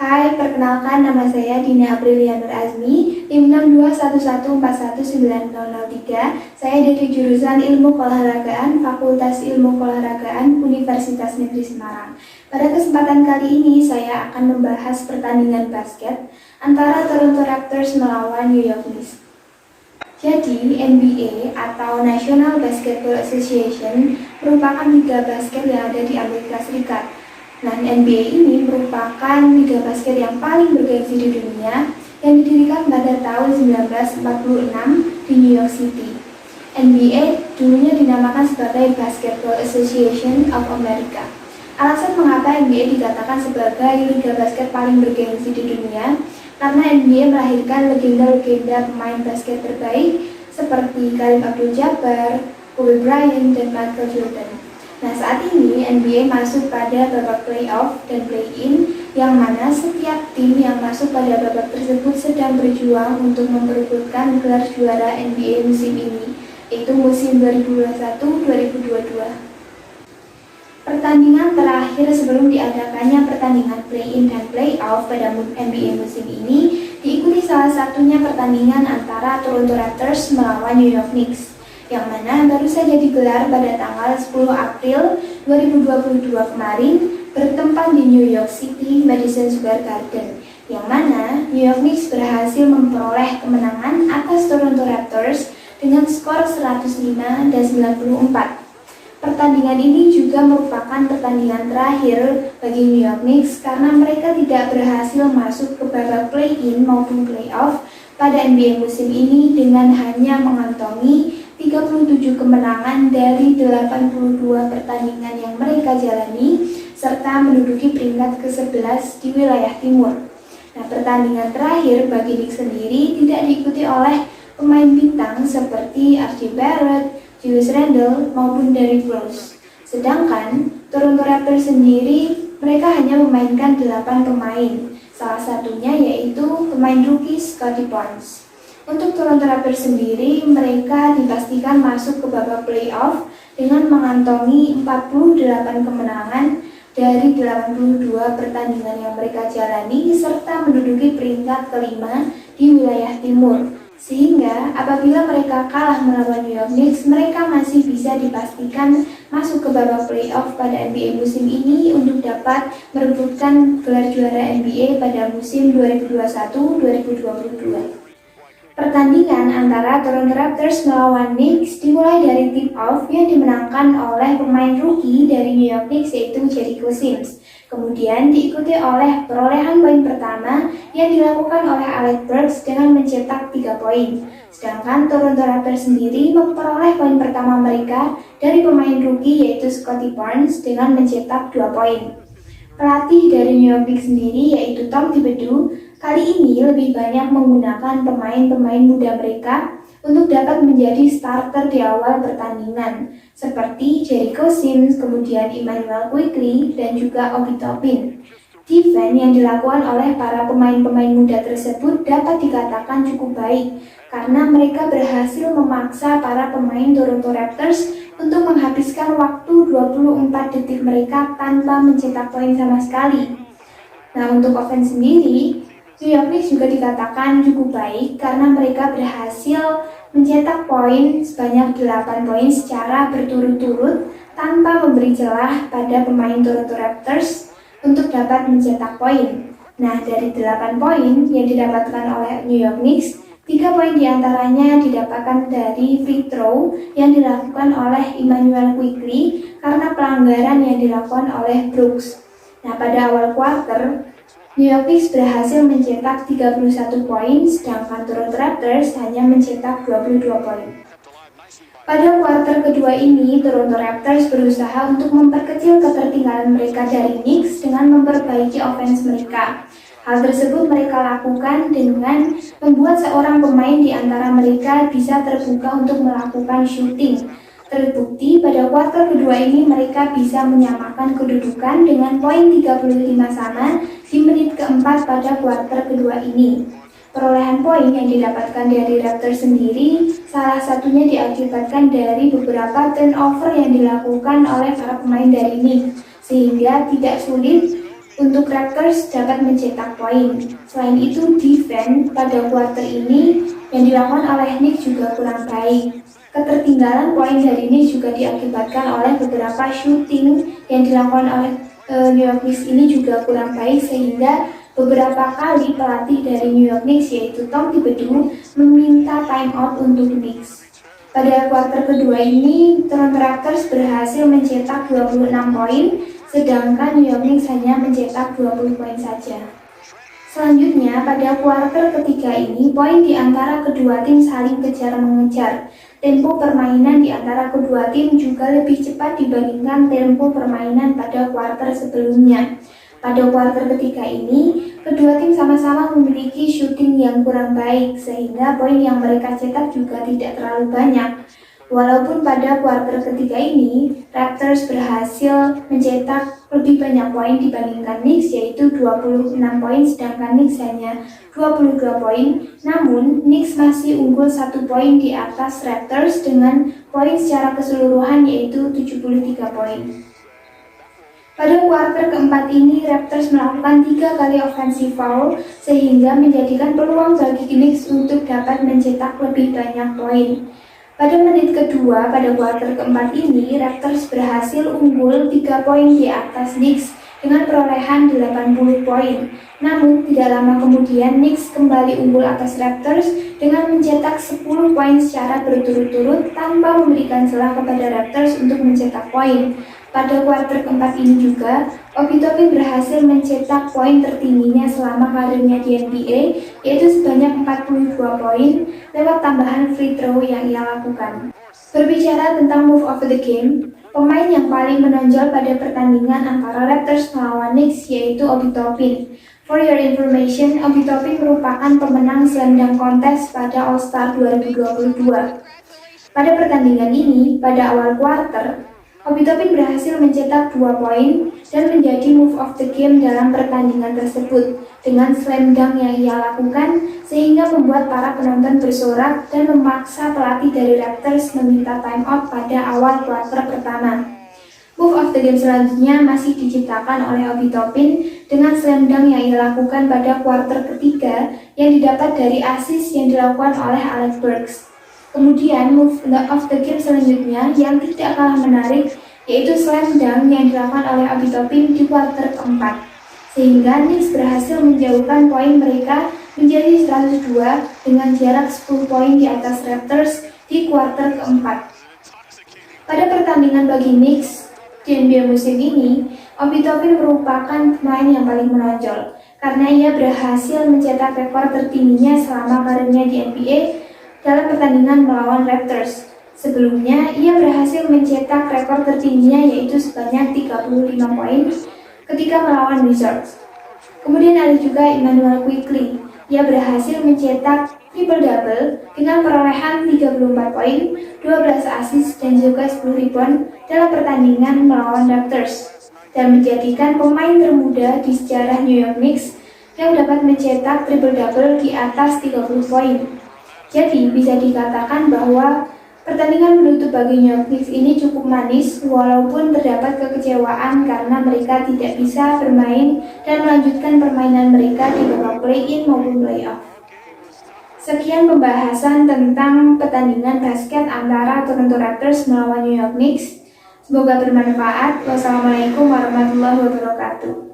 Hai, perkenalkan nama saya Dina Aprilia Nur Azmi, NIM 62111190003. Saya dari jurusan Ilmu Keolahragaan, Fakultas Ilmu Keolahragaan, Universitas Negeri Semarang. Pada kesempatan kali ini, saya akan membahas pertandingan basket antara Toronto Raptors melawan New York Knicks. Jadi, NBA atau National Basketball Association merupakan liga basket yang ada di Amerika Serikat. Nah, NBA ini merupakan liga basket yang paling bergengsi di dunia yang didirikan pada tahun 1946 di New York City. NBA dulunya dinamakan sebagai Basketball Association of America. Alasan mengapa NBA dikatakan sebagai liga basket paling bergengsi di dunia karena NBA melahirkan legenda-legenda pemain basket terbaik seperti Kareem Abdul-Jabbar, Kobe Bryant, dan Michael Jordan. Nah, saat ini NBA masuk pada babak playoff dan play-in, yang mana setiap tim yang masuk pada babak tersebut sedang berjuang untuk memperebutkan gelar juara NBA musim ini, yaitu musim 2021-2022. Pertandingan terakhir sebelum diadakannya pertandingan play-in dan play-off pada NBA musim ini diikuti salah satunya pertandingan antara Toronto Raptors melawan New York Knicks, yang mana baru saja digelar pada tanggal 10 April 2022 kemarin bertempat di New York City, Madison Square Garden, yang mana New York Knicks berhasil memperoleh kemenangan atas Toronto Raptors dengan skor 105-94. Pertandingan ini juga merupakan pertandingan terakhir bagi New York Knicks karena mereka tidak berhasil masuk ke babak play-in maupun play-off pada NBA musim ini dengan hanya mengantongi 37 kemenangan dari 82 pertandingan yang mereka jalani serta menduduki peringkat ke-11 di wilayah timur. Nah, pertandingan terakhir bagi Knicks sendiri tidak diikuti oleh pemain bintang seperti R.J. Barrett, Julius Randle maupun Derrick Rose. Sedangkan Toronto Raptors sendiri mereka hanya memainkan 8 pemain, salah satunya yaitu pemain rookie Scottie Barnes. Untuk Toronto Raptors sendiri, mereka dipastikan masuk ke babak playoff dengan mengantongi 48 kemenangan dari 82 pertandingan yang mereka jalani serta menduduki peringkat kelima di wilayah timur. Sehingga apabila mereka kalah melawan New York Knicks, mereka masih bisa dipastikan masuk ke babak playoff pada NBA musim ini untuk dapat merebutkan gelar juara NBA pada musim 2021-2022. Pertandingan antara Toronto Raptors melawan Knicks dimulai dari tip-off yang dimenangkan oleh pemain rookie dari New York Knicks yaitu Jericho Sims. Kemudian diikuti oleh perolehan poin pertama yang dilakukan oleh Alec Burks dengan mencetak 3 poin. Sedangkan Toronto Raptors sendiri memperoleh poin pertama mereka dari pemain rookie yaitu Scottie Barnes dengan mencetak 2 poin. Pelatih dari New York Knicks sendiri yaitu Tom Thibodeau kali ini lebih banyak menggunakan pemain-pemain muda mereka untuk dapat menjadi starter di awal pertandingan seperti Jericho Sims, kemudian Immanuel Quickley, dan juga Obi Toppin. Defense yang dilakukan oleh para pemain-pemain muda tersebut dapat dikatakan cukup baik karena mereka berhasil memaksa para pemain Toronto Raptors untuk menghabiskan waktu 24 detik mereka tanpa mencetak poin sama sekali. Nah, untuk offense sendiri, New York Knicks juga dikatakan cukup baik karena mereka berhasil mencetak poin sebanyak 8 poin secara berturut-turut tanpa memberi celah pada pemain Toronto Raptors untuk dapat mencetak poin. Nah, dari 8 poin yang didapatkan oleh New York Knicks, 3 poin diantaranya didapatkan dari free throw yang dilakukan oleh Immanuel Quickley karena pelanggaran yang dilakukan oleh Brooks. Nah, pada awal quarter, New York Knicks berhasil mencetak 31 poin, sedangkan Toronto Raptors hanya mencetak 22 poin. Pada kuarter kedua ini, Toronto Raptors berusaha untuk memperkecil ketertinggalan mereka dari Knicks dengan memperbaiki offense mereka. Hal tersebut mereka lakukan dengan membuat seorang pemain di antara mereka bisa terbuka untuk melakukan shooting. Terbukti pada kuarter kedua ini mereka bisa menyamakan kedudukan dengan poin 35 sama di menit keempat pada kuarter kedua ini. Perolehan poin yang didapatkan dari Raptors sendiri salah satunya diakibatkan dari beberapa turnover yang dilakukan oleh para pemain dari Knicks, sehingga tidak sulit untuk Raptors dapat mencetak poin. Selain itu, defense pada kuarter ini yang dilakukan oleh Knicks juga kurang baik. Ketertinggalan poin dari Knicks juga diakibatkan oleh beberapa shooting yang dilakukan oleh New York Knicks ini juga kurang baik, sehingga beberapa kali pelatih dari New York Knicks yaitu Tom Thibodeau meminta timeout untuk Knicks. Pada kuarter kedua ini, Toronto Raptors berhasil mencetak 26 poin, sedangkan New York Knicks hanya mencetak 20 poin saja. Selanjutnya, pada kuarter ketiga ini, poin di antara kedua tim saling kejar-mengejar. Tempo permainan di antara kedua tim juga lebih cepat dibandingkan tempo permainan pada kuarter sebelumnya. Pada kuarter ketiga ini, kedua tim sama-sama memiliki shooting yang kurang baik, sehingga poin yang mereka cetak juga tidak terlalu banyak. Walaupun pada kuarter ketiga ini, Raptors berhasil mencetak lebih banyak poin dibandingkan Knicks, yaitu 26 poin, sedangkan Knicks hanya 22 poin. Namun, Knicks masih unggul 1 poin di atas Raptors dengan poin secara keseluruhan yaitu 73 poin. Pada kuarter keempat ini, Raptors melakukan 3 kali offensive foul, sehingga menjadikan peluang bagi Knicks untuk dapat mencetak lebih banyak poin. Pada menit kedua pada kuarter keempat ini, Raptors berhasil unggul 3 poin di atas Knicks dengan perolehan 80 poin. Namun, tidak lama kemudian Knicks kembali unggul atas Raptors dengan mencetak 10 poin secara berturut-turut tanpa memberikan celah kepada Raptors untuk mencetak poin. Pada kuarter keempat ini juga, Obi Toppin berhasil mencetak poin tertingginya selama karirnya di NBA, yaitu sebanyak 42 poin lewat tambahan free throw yang ia lakukan. Berbicara tentang move of the game, pemain yang paling menonjol pada pertandingan antara Raptors melawan Knicks yaitu Obi Toppin. For your information, Obi Toppin merupakan pemenang Slam Dunk Contest pada All-Star 2022. Pada pertandingan ini, pada awal kuarter, Obi Toppin berhasil mencetak 2 poin dan menjadi move of the game dalam pertandingan tersebut dengan slam dunk yang ia lakukan, sehingga membuat para penonton bersorak dan memaksa pelatih dari Raptors meminta timeout pada awal kuarter pertama. Move of the game selanjutnya masih diciptakan oleh Obi Toppin dengan slam dunk yang ia lakukan pada kuarter ketiga yang didapat dari assist yang dilakukan oleh Alec Burks. Kemudian move of the game selanjutnya yang tidak kalah menarik yaitu slam dunk yang dilakukan oleh Obi Toppin di kuarter keempat, sehingga Knicks berhasil menjauhkan poin mereka menjadi 102 dengan jarak 10 poin di atas Raptors di kuarter keempat. Pada pertandingan bagi Knicks di NBA musim ini, Obi Toppin merupakan pemain yang paling menonjol karena ia berhasil mencetak rekor tertingginya selama karirnya di NBA dalam pertandingan melawan Raptors. Sebelumnya, ia berhasil mencetak rekor tertingginya yaitu sebanyak 35 poin ketika melawan Wizards. Kemudian ada juga Immanuel Quickley. Ia berhasil mencetak triple-double dengan perolehan 34 poin, 12 assist dan juga 10 rebound dalam pertandingan melawan Raptors, dan menjadikan pemain termuda di sejarah New York Knicks yang dapat mencetak triple-double di atas 30 poin. Jadi, bisa dikatakan bahwa pertandingan menutup bagi New York Knicks ini cukup manis, walaupun terdapat kekecewaan karena mereka tidak bisa bermain dan melanjutkan permainan mereka di babak play-in maupun play-off. Sekian pembahasan tentang pertandingan basket antara Toronto Raptors melawan New York Knicks. Semoga bermanfaat. Wassalamualaikum warahmatullahi wabarakatuh.